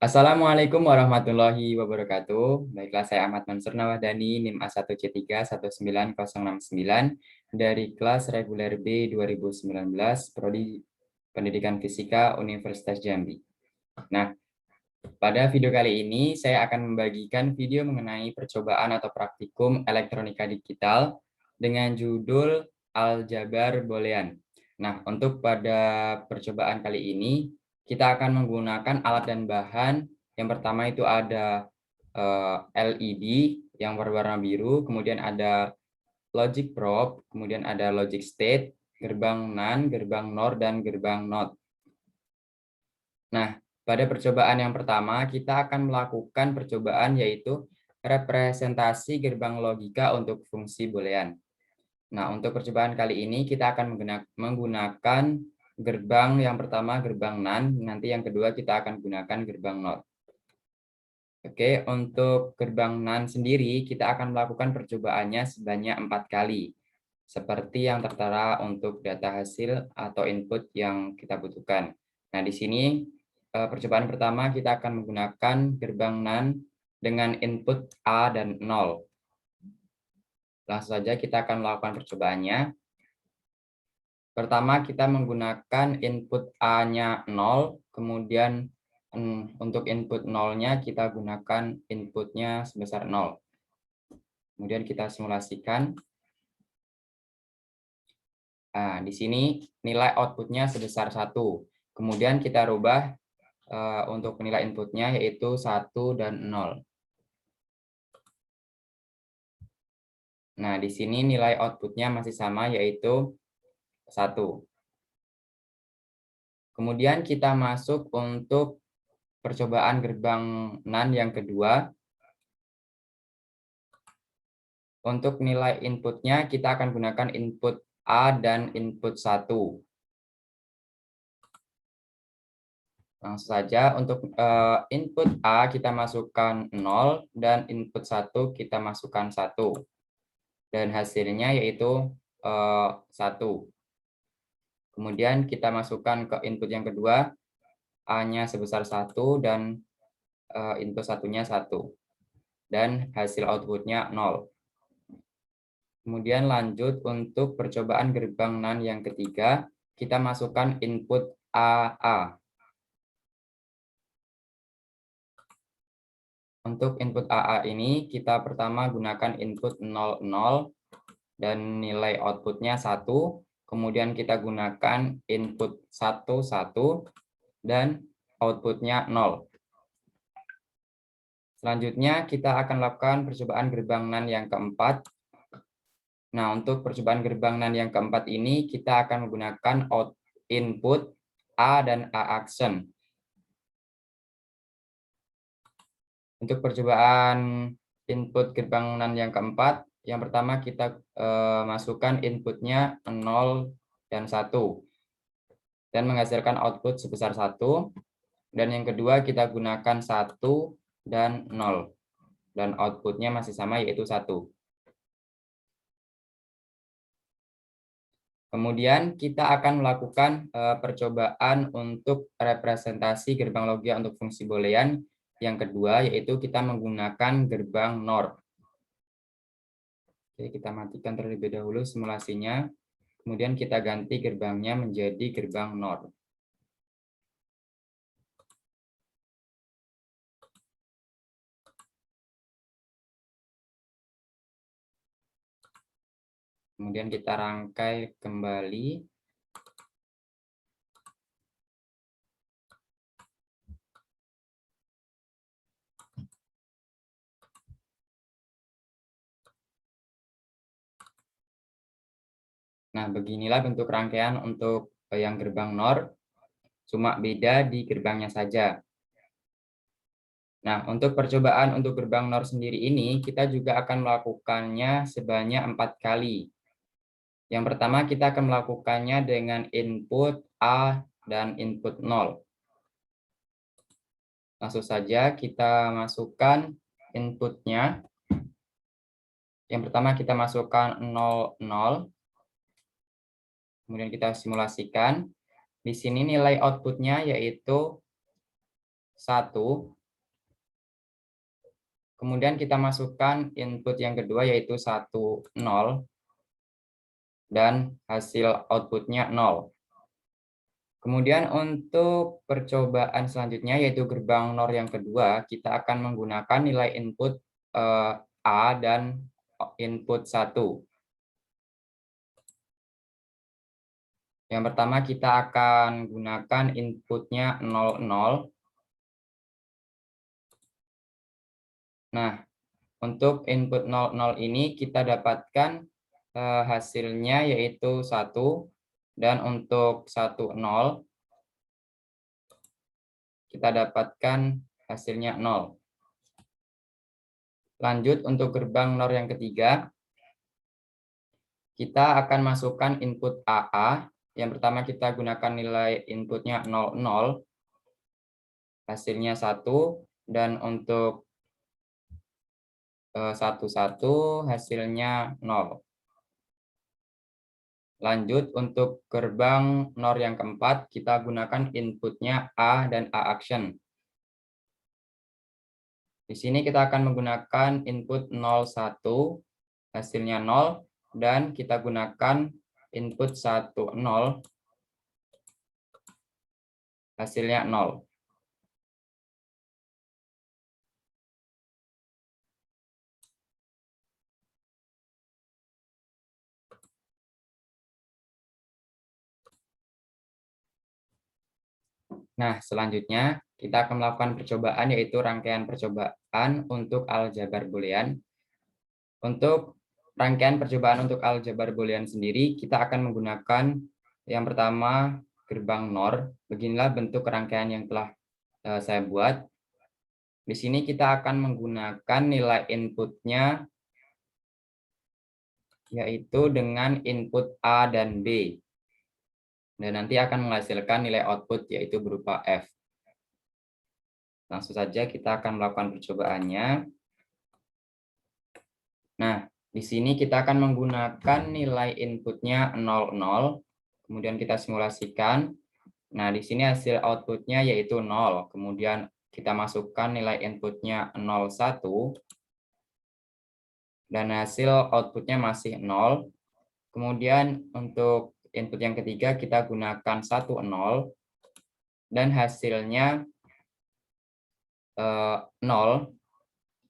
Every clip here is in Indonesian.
Assalamualaikum warahmatullahi wabarakatuh. Baiklah, saya Ahmad Mansur Nawahdani, NIM A1C3 19069 dari kelas reguler B 2019, Prodi Pendidikan Fisika Universitas Jambi. Nah, pada video kali ini saya akan membagikan video mengenai percobaan atau praktikum elektronika digital dengan judul Aljabar Boolean. Nah, untuk pada percobaan kali ini kita akan menggunakan alat dan bahan. Yang pertama itu ada LED yang berwarna biru, kemudian ada logic probe, kemudian ada logic state, gerbang NAND, gerbang NOR, dan gerbang NOT. Nah, pada percobaan yang pertama, kita akan melakukan percobaan yaitu representasi gerbang logika untuk fungsi boolean. Nah, untuk percobaan kali ini kita akan menggunakan gerbang yang pertama gerbang NAND, nanti yang kedua kita akan gunakan gerbang NOT. Oke, untuk gerbang NAND sendiri kita akan melakukan percobaannya sebanyak 4 kali. Seperti yang tertera untuk data hasil atau input yang kita butuhkan. Nah, di sini percobaan pertama kita akan menggunakan gerbang NAND dengan input A dan 0. Langsung saja kita akan melakukan percobaannya. Pertama kita menggunakan input A-nya 0, kemudian untuk input 0-nya kita gunakan inputnya sebesar 0. Kemudian kita simulasikan. Nah, di sini nilai outputnya sebesar 1. Kemudian kita rubah untuk nilai inputnya yaitu 1 dan 0. Nah, di sini nilai outputnya masih sama yaitu 1. Kemudian kita masuk untuk percobaan gerbang NAND yang kedua. Untuk nilai inputnya kita akan gunakan input A dan input 1. Langsung saja untuk input A kita masukkan 0 dan input 1 kita masukkan 1. Dan hasilnya yaitu 1. Kemudian kita masukkan ke input yang kedua, A-nya sebesar 1 dan input satunya 1. Dan hasil outputnya 0. Kemudian lanjut untuk percobaan gerbang NAND yang ketiga, kita masukkan input AA. Untuk input AA ini kita pertama gunakan input 00 dan nilai outputnya 1. Kemudian kita gunakan input 11 dan outputnya 0. Selanjutnya kita akan lakukan percobaan gerbang NAND yang keempat. Nah, untuk percobaan gerbang NAND yang keempat ini kita akan menggunakan input A dan A action. Untuk percobaan input gerbang NAND yang keempat, yang pertama kita masukkan inputnya 0 dan 1 dan menghasilkan output sebesar 1. Dan yang kedua kita gunakan 1 dan 0 dan outputnya masih sama yaitu 1. Kemudian kita akan melakukan percobaan untuk representasi gerbang logika untuk fungsi boolean yang kedua, yaitu kita menggunakan gerbang NOR. Oke, kita matikan terlebih dahulu simulasinya. Kemudian kita ganti gerbangnya menjadi gerbang NOR. Kemudian kita rangkai kembali. Nah, beginilah bentuk rangkaian untuk yang gerbang NOR, cuma beda di gerbangnya saja. Nah, untuk percobaan untuk gerbang NOR sendiri ini, kita juga akan melakukannya sebanyak 4 kali. Yang pertama, kita akan melakukannya dengan input A dan input 0. Langsung saja kita masukkan inputnya. Yang pertama kita masukkan 00. Kemudian kita simulasikan. Di sini nilai outputnya yaitu 1. Kemudian kita masukkan input yang kedua yaitu 1, 0. Dan hasil outputnya 0. Kemudian untuk percobaan selanjutnya yaitu gerbang NOR yang kedua, kita akan menggunakan nilai input A dan input 1. Yang pertama kita akan gunakan inputnya 0, 0. Nah, untuk input 0, 0 ini kita dapatkan hasilnya yaitu 1. Dan untuk 1, 0 kita dapatkan hasilnya 0. Lanjut untuk gerbang NOR yang ketiga, kita akan masukkan input AA. Yang pertama kita gunakan nilai inputnya 0, 0. Hasilnya 1. Dan untuk 1, 1 hasilnya 0. Lanjut untuk gerbang NOR yang keempat, kita gunakan inputnya A dan A action. Di sini kita akan menggunakan input 0, 1, hasilnya 0, dan kita gunakan input 1, 0, hasilnya 0. Nah, selanjutnya kita akan melakukan percobaan yaitu rangkaian percobaan untuk aljabar boolean. Untuk rangkaian percobaan untuk aljabar boolean sendiri, kita akan menggunakan yang pertama gerbang NOR. Beginilah bentuk rangkaian yang telah saya buat. Di sini kita akan menggunakan nilai inputnya yaitu dengan input A dan B. Dan nanti akan menghasilkan nilai output yaitu berupa F. Langsung saja kita akan melakukan percobaannya. Nah, di sini kita akan menggunakan nilai inputnya 0, 0. Kemudian kita simulasikan. Nah, di sini hasil outputnya yaitu 0. Kemudian kita masukkan nilai inputnya 0, 1. Dan hasil outputnya masih 0. Kemudian untuk input yang ketiga kita gunakan 1, 0. Dan hasilnya 0.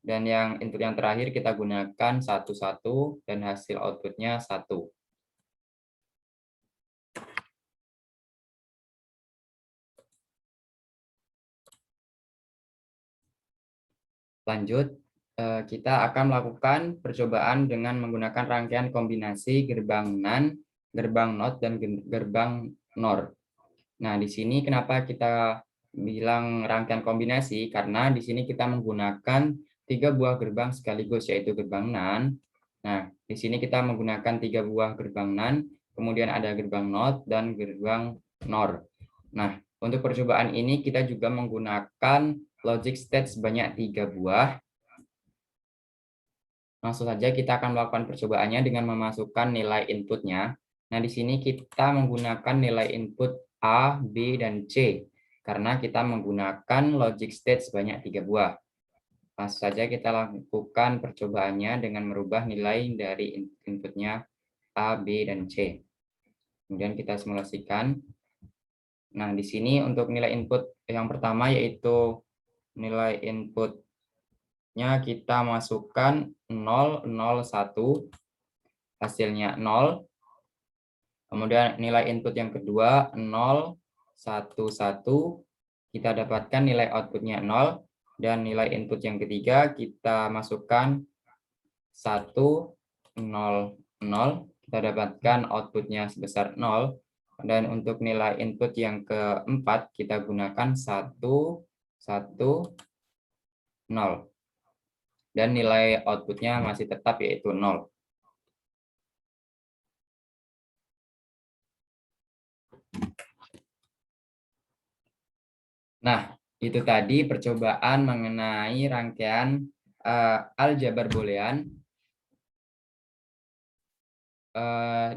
Dan yang input yang terakhir kita gunakan 1, 1. Dan hasil outputnya 1. Lanjut, kita akan melakukan percobaan dengan menggunakan rangkaian kombinasi gerbang NAND, gerbang NOT, dan gerbang NOR. Nah, di sini kenapa kita bilang rangkaian kombinasi? Karena di sini kita menggunakan 3 buah gerbang sekaligus, yaitu gerbang NAND. Nah, di sini kita menggunakan 3 buah gerbang NAND, kemudian ada gerbang NOT dan gerbang NOR. Nah, untuk percobaan ini kita juga menggunakan logic state sebanyak 3 buah. Langsung saja kita akan melakukan percobaannya dengan memasukkan nilai inputnya. Nah, di sini kita menggunakan nilai input A, B, dan C. Karena kita menggunakan logic state sebanyak 3 buah. Langsung saja kita lakukan percobaannya dengan merubah nilai dari inputnya A, B, dan C. Kemudian kita simulasikan. Nah, di sini untuk nilai input yang pertama yaitu nilai inputnya kita masukkan 0, 0, 1, hasilnya 0. Kemudian nilai input yang kedua 0, 1, 1, kita dapatkan nilai outputnya 0. Dan nilai input yang ketiga kita masukkan 1, 0, 0, kita dapatkan outputnya sebesar 0. Dan untuk nilai input yang keempat kita gunakan 1, 1, 0. Dan nilai outputnya masih tetap yaitu 0. Nah, itu tadi percobaan mengenai rangkaian aljabar boolean.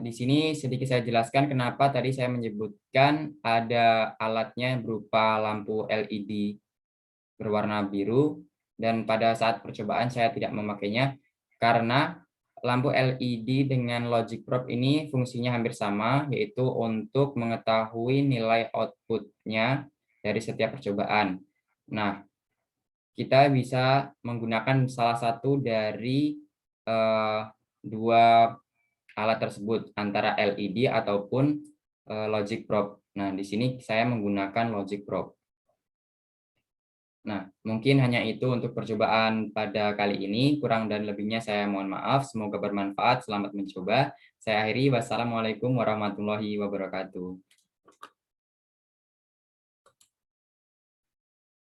Di sini sedikit saya jelaskan kenapa tadi saya menyebutkan ada alatnya berupa lampu LED berwarna biru, dan pada saat percobaan saya tidak memakainya karena lampu LED dengan logic probe ini fungsinya hampir sama, yaitu untuk mengetahui nilai output-nya dari setiap percobaan. Nah, kita bisa menggunakan salah satu dari dua alat tersebut, antara LED ataupun logic probe. Nah, di sini saya menggunakan logic probe. Nah, mungkin hanya itu untuk percobaan pada kali ini. Kurang dan lebihnya saya mohon maaf. Semoga bermanfaat. Selamat mencoba. Saya akhiri. Wassalamualaikum warahmatullahi wabarakatuh.